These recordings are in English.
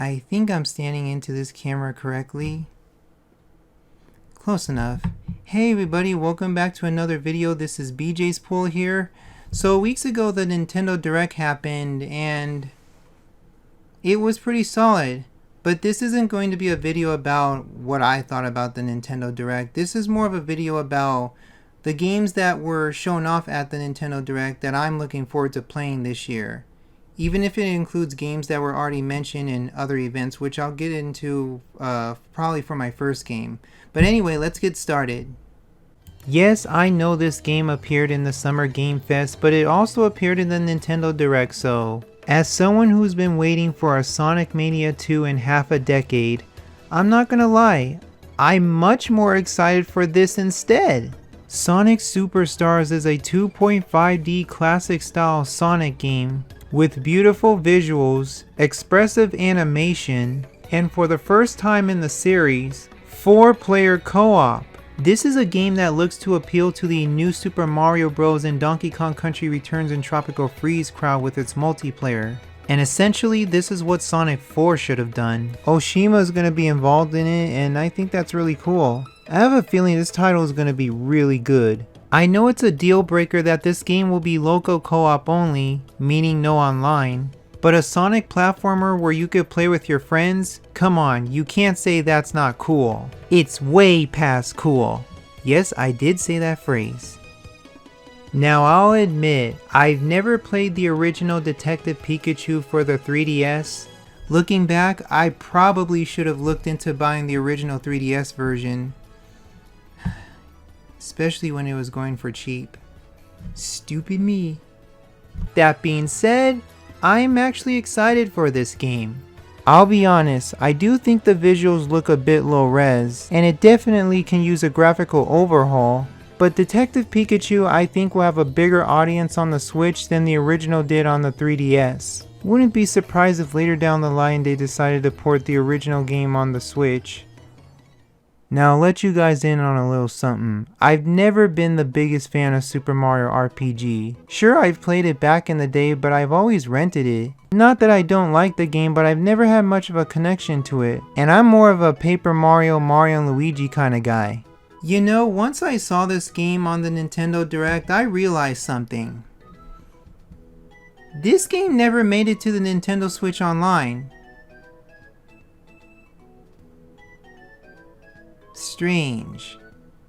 I think I'm standing into this camera correctly. Close enough. Hey everybody, welcome back to another video. This is BJsPool here. So weeks ago the Nintendo Direct happened and it was pretty solid. But this isn't going to be a video about what I thought about the Nintendo Direct. This is more of a video about the games that were shown off at the Nintendo Direct that I'm looking forward to playing this year. Even if it includes games that were already mentioned in other events, which I'll get into probably for my first game. But anyway, let's get started. Yes, I know this game appeared in the Summer Game Fest, but it also appeared in the Nintendo Direct, so as someone who's been waiting for a Sonic Mania 2 in half a decade, I'm not gonna lie, I'm much more excited for this instead. Sonic Superstars is a 2.5D classic style Sonic game with beautiful visuals, expressive animation, and for the first time in the series, 4-player co-op. This is a game that looks to appeal to the new Super Mario Bros. And Donkey Kong Country Returns and Tropical Freeze crowd with its multiplayer. And essentially, this is what Sonic 4 should have done. Oshima is going to be involved in it, and I think that's really cool. I have a feeling this title is going to be really good. I know it's a deal breaker that this game will be local co-op only, meaning no online. But a Sonic platformer where you could play with your friends? Come on, you can't say that's not cool. It's way past cool. Yes, I did say that phrase. Now I'll admit, I've never played the original Detective Pikachu for the 3DS. Looking back, I probably should have looked into buying the original 3DS version. Especially when it was going for cheap. Stupid me. That being said, I'm actually excited for this game. I'll be honest, I do think the visuals look a bit low res, and it definitely can use a graphical overhaul, but Detective Pikachu I think will have a bigger audience on the Switch than the original did on the 3DS. Wouldn't be surprised if later down the line they decided to port the original game on the Switch. Now I'll let you guys in on a little something. I've never been the biggest fan of Super Mario RPG. Sure, I've played it back in the day, but I've always rented it. Not that I don't like the game, but I've never had much of a connection to it. And I'm more of a Paper Mario, Mario and Luigi kind of guy. You know, once I saw this game on the Nintendo Direct, I realized something. This game never made it to the Nintendo Switch Online. Strange.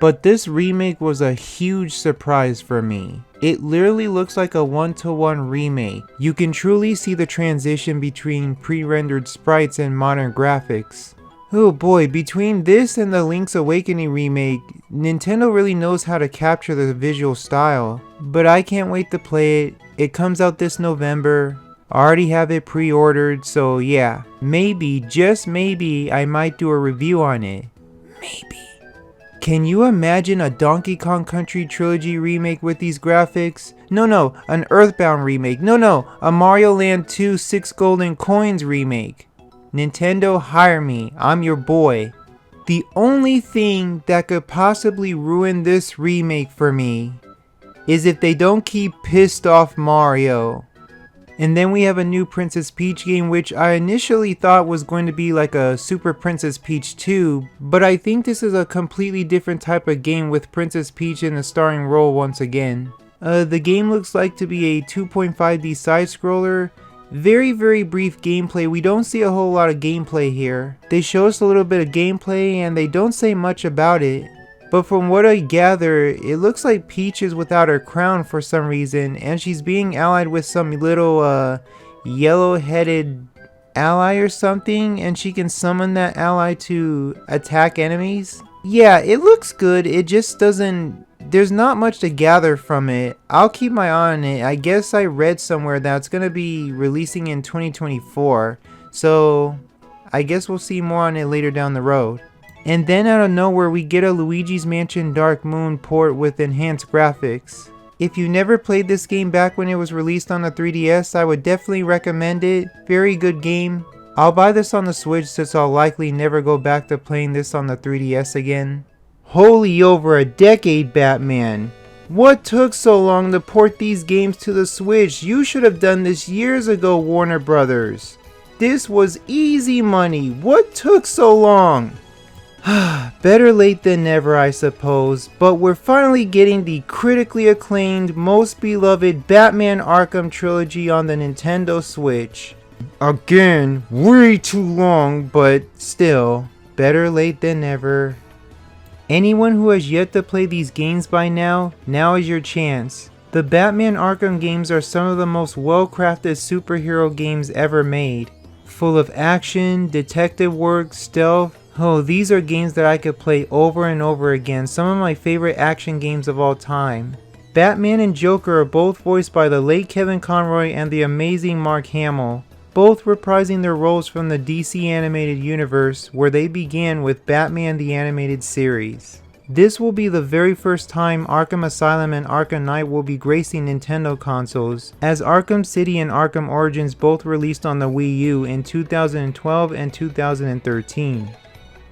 But this remake was a huge surprise for me. It literally looks like a one-to-one remake. You can truly see the transition between pre-rendered sprites and modern graphics. Oh boy, between this and the Link's Awakening remake, Nintendo really knows how to capture the visual style. But I can't wait to play it. It comes out this November. I already have it pre-ordered, so yeah. Maybe, just maybe, I might do a review on it. Maybe. Can you imagine a Donkey Kong Country Trilogy remake with these graphics? No, an Earthbound remake. No, a Mario Land 2 6 Golden Coins remake. Nintendo, hire me. I'm your boy. The only thing that could possibly ruin this remake for me is if they don't keep pissed off Mario. And then we have a new Princess Peach game, which I initially thought was going to be like a Super Princess Peach 2, but I think this is a completely different type of game with Princess Peach in a starring role once again. The game looks like to be a 2.5D side-scroller. Very brief gameplay. We don't see a whole lot of gameplay here. They show us a little bit of gameplay and they don't say much about it. But from what I gather, it looks like Peach is without her crown for some reason, and she's being allied with some little yellow-headed ally or something, and she can summon that ally to attack enemies. Yeah, it looks good, it just doesn't... There's not much to gather from it. I'll keep my eye on it. I guess I read somewhere that it's going to be releasing in 2024, so I guess we'll see more on it later down the road. And then out of nowhere we get a Luigi's Mansion Dark Moon port with enhanced graphics. If you never played this game back when it was released on the 3DS, I would definitely recommend it. Very good game. I'll buy this on the Switch since I'll likely never go back to playing this on the 3DS again. Holy over a decade, Batman. What took so long to port these games to the Switch? You should have done this years ago, Warner Brothers. This was easy money. What took so long? Better late than never, I suppose, but we're finally getting the critically acclaimed, most beloved Batman Arkham Trilogy on the Nintendo Switch. Again, way too long, but still, better late than never. Anyone who has yet to play these games by now is your chance. The Batman Arkham games are some of the most well-crafted superhero games ever made. Full of action, detective work, stealth. Oh, these are games that I could play over and over again, some of my favorite action games of all time. Batman and Joker are both voiced by the late Kevin Conroy and the amazing Mark Hamill, both reprising their roles from the DC animated universe where they began with Batman the Animated Series. This will be the very first time Arkham Asylum and Arkham Knight will be gracing Nintendo consoles, as Arkham City and Arkham Origins both released on the Wii U in 2012 and 2013.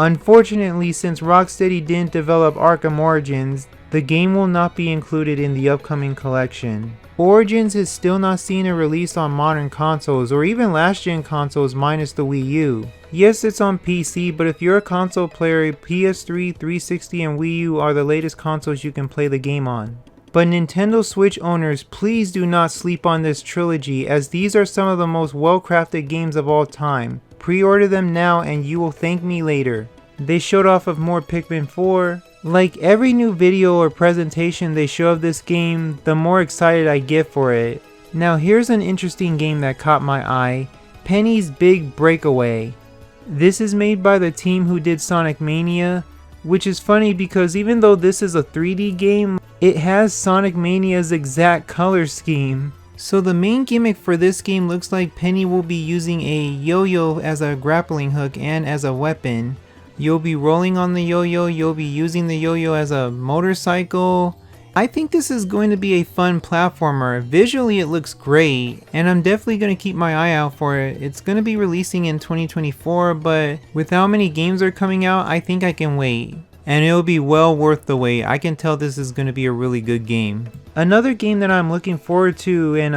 Unfortunately, since Rocksteady didn't develop Arkham Origins, the game will not be included in the upcoming collection. Origins has still not seen a release on modern consoles or even last-gen consoles minus the Wii U. Yes, it's on PC, but if you're a console player, PS3, 360, and Wii U are the latest consoles you can play the game on. But Nintendo Switch owners, please do not sleep on this trilogy, as these are some of the most well-crafted games of all time. Pre-order them now and you will thank me later. They showed off of more Pikmin 4. Like every new video or presentation they show of this game, the more excited I get for it. Now here's an interesting game that caught my eye, Penny's Big Breakaway. This is made by the team who did Sonic Mania, which is funny because even though this is a 3D game, it has Sonic Mania's exact color scheme. So the main gimmick for this game looks like Penny will be using a yo-yo as a grappling hook and as a weapon. You'll be rolling on the yo-yo, you'll be using the yo-yo as a motorcycle. I think this is going to be a fun platformer. Visually it looks great, and I'm definitely going to keep my eye out for it. It's going to be releasing in 2024, but with how many games are coming out, I think I can wait. And it'll be well worth the wait. I can tell this is going to be a really good game. Another game that I'm looking forward to, and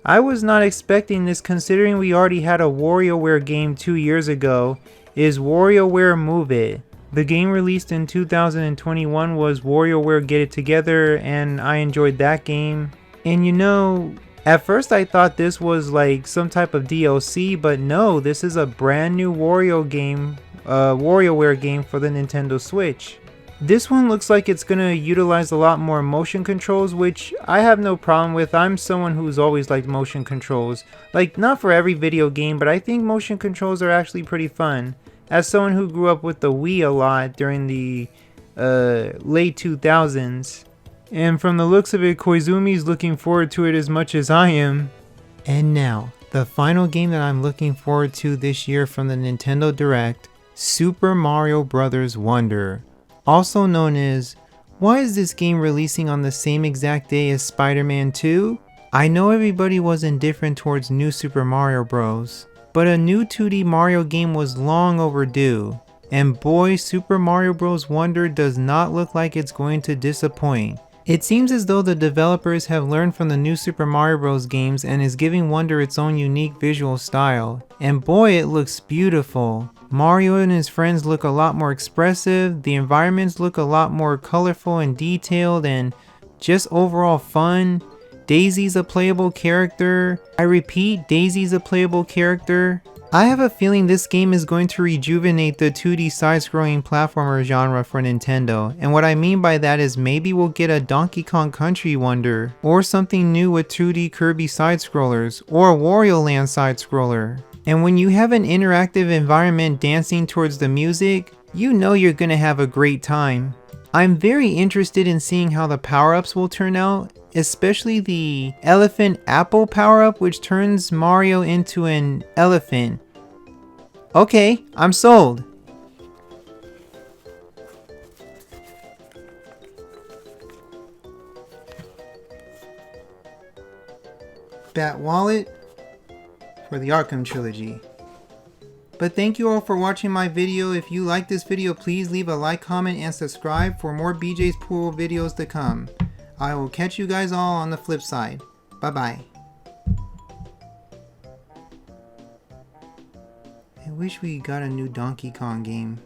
I was not expecting this considering we already had a WarioWare game 2 years ago, is WarioWare Move It. The game released in 2021 was WarioWare Get It Together, and I enjoyed that game. And you know, at first I thought this was like some type of DLC, but no, this is a brand new WarioWare game for the Nintendo Switch. This one looks like it's going to utilize a lot more motion controls, which I have no problem with. I'm someone who's always liked motion controls. Like, not for every video game, but I think motion controls are actually pretty fun. As someone who grew up with the Wii a lot during the late 2000s. And from the looks of it, Koizumi's looking forward to it as much as I am. And now, the final game that I'm looking forward to this year from the Nintendo Direct, Super Mario Bros. Wonder. Also known as, why is this game releasing on the same exact day as Spider-Man 2? I know everybody was indifferent towards New Super Mario Bros. But a new 2D Mario game was long overdue, and boy, Super Mario Bros. Wonder does not look like it's going to disappoint. It seems as though the developers have learned from the new Super Mario Bros. Games and is giving Wonder its own unique visual style, and boy, it looks beautiful. Mario and his friends look a lot more expressive, the environments look a lot more colorful and detailed, and just overall fun. Daisy's a playable character. I repeat, Daisy's a playable character. I have a feeling this game is going to rejuvenate the 2D side-scrolling platformer genre for Nintendo, and what I mean by that is maybe we'll get a Donkey Kong Country Wonder, or something new with 2D Kirby side-scrollers, or a Wario Land side-scroller. And when you have an interactive environment dancing towards the music, you know you're gonna have a great time. I'm very interested in seeing how the power-ups will turn out, especially the Elephant Apple power-up, which turns Mario into an elephant. Okay, I'm sold. Bat Wallet for the Arkham Trilogy. But thank you all for watching my video. If you like this video, please leave a like, comment, and subscribe for more BJsPool videos to come. I will catch you guys all on the flip side. Bye bye. wish we got a new Donkey Kong game.